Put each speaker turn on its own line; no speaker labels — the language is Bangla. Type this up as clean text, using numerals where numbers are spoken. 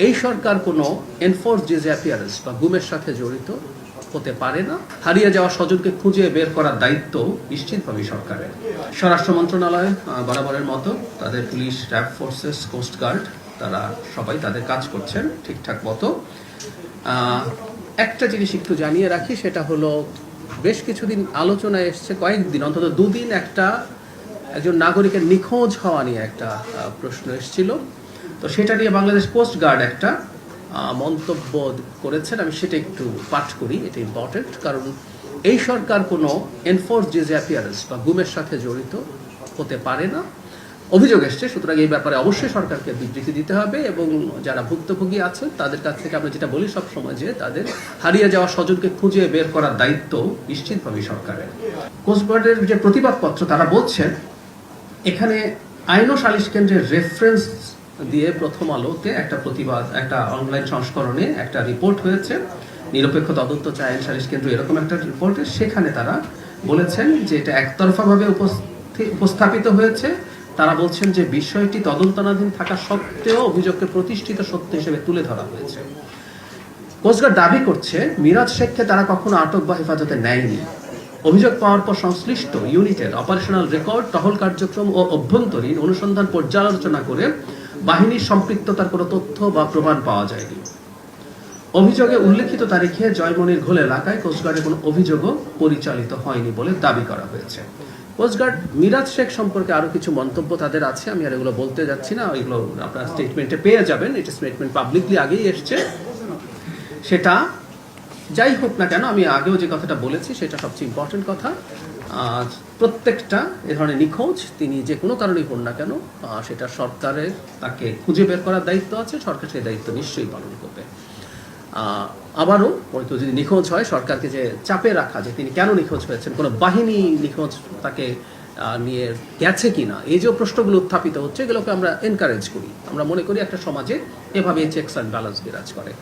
এই সরকার কোনো এনফোর্স ডিসঅ্যাপিয়ারেন্স বা গুমের সাথে জড়িত হতে পারে না। হারিয়ে যাওয়া স্বজনকে খুঁজে বের করার দায়িত্ব নিশ্চিতভাবে সরকারের। স্বরাষ্ট্র মন্ত্রণালয় বরাবরের মতো তাদের পুলিশ, র্যাব ফোর্সেস, কোস্টগার্ড তারা সবাই তাদের কাজ করছেন ঠিকঠাক মতো। একটা জিনিস একটু জানিয়ে রাখি, সেটা হলো বেশ কিছুদিন আলোচনায় এসছে, কয়েকদিন অন্তত দুদিন একজন নাগরিকের নিখোঁজ হওয়া নিয়ে একটা প্রশ্ন এসেছিল। তো সেটা নিয়ে বাংলাদেশ কোস্ট গার্ড একটা মন্তব্য করেছেন। আমি সেটা একটু পাঠ করি, এটা ইম্পর্টেন্ট। কারণ এই সরকার কোনো এনফোর্স ডিসঅ্যাপিয়ারেন্স বা গুমের সাথে জড়িত হতে পারে না। অভিযোগ এসছে, সুতরাং এই ব্যাপারে অবশ্যই সরকারকে বিবৃতি দিতে হবে এবং যারা ভুক্তভোগী আছেন তাদের কাছ থেকে আমরা যেটা বলি সবসময়, যে তাদের হারিয়ে যাওয়া স্বজনকে খুঁজে বের করার দায়িত্ব নিশ্চিতভাবে সরকারের। কোস্টগার্ডের যে প্রতিবাদপত্র তারা বলছেন, এখানে আইন ও সালিশ কেন্দ্রের রেফারেন্স দিয়ে প্রথম আলোতে একটা অনলাইন সংস্করণে একটা রিপোর্ট হয়েছে, নিরপেক্ষ তদন্ত চায় আইন সালিশ কেন্দ্র, এরকম একটা রিপোর্টে সেখানে তারা বলেছেন যে এটা একতরফাভাবে উপস্থাপিত হয়েছে। তারা বলছেন যে বিষয়টি তদন্তাধীন থাকা সত্ত্বেও অভিযোগকে প্রতিষ্ঠিত সত্য হিসেবে তুলে ধরা হয়েছে। কোস্টগার্ড দাবি করছে মিরাজ শেখকে তারা কখনো আটক বা হেফাজতে নেয়নি। অভিযোগ পাওয়ার পর সংশ্লিষ্ট ইউনিটের অপারেশনাল রেকর্ড, টহল কার্যক্রম ও অভ্যন্তরীণ অনুসন্ধান পর্যালোচনা করে বাহিনীর সম্পৃক্ততার কোনো তথ্য বা প্রমাণ পাওয়া যায়নি। অভিযোগে উল্লেখিত তারিখে জয়মনির ঘোল এলাকায় কোস্টগার্ডের কোনো অভিযোগও পরিচালিত হয়নি বলে দাবি করা হয়েছে। কোস্টগার্ড মিরাজ শেখ সম্পর্কে আরো কিছু মন্তব্য তাদের আছে, আমি আর এগুলো বলতে যাচ্ছি না, এগুলো আপনার স্টেটমেন্টে পেয়ে যাবেন। এটা স্টেটমেন্ট পাবলিকলি আগেই এসছে। সেটা যাই হোক না কেন, আমি আগেও যে কথাটা বলেছি সেটা সবচেয়ে ইম্পর্টেন্ট কথা। প্রত্যেকটা এ ধরনের নিখোঁজ তিনি যে কোনো কারণেই হন না কেন, সেটা সরকারের তাকে খুঁজে বের করার দায়িত্ব আছে, সরকার সেই দায়িত্ব নিশ্চয়ই পালন করবে। আবারও কেউ যদি নিখোঁজ হয়, সরকারকে যে চাপে রাখা যে তিনি কেন নিখোঁজ হয়েছেন, কোনো বাহিনী নিখোঁজ তাকে নিয়ে গেছে কিনা, এই যে প্রশ্নগুলো উত্থাপিত হচ্ছে, এগুলোকে আমরা এনকারেজ করি। আমরা মনে করি একটা সমাজে এভাবে চেকস অ্যান্ড ব্যালেন্স বিরাজ করে।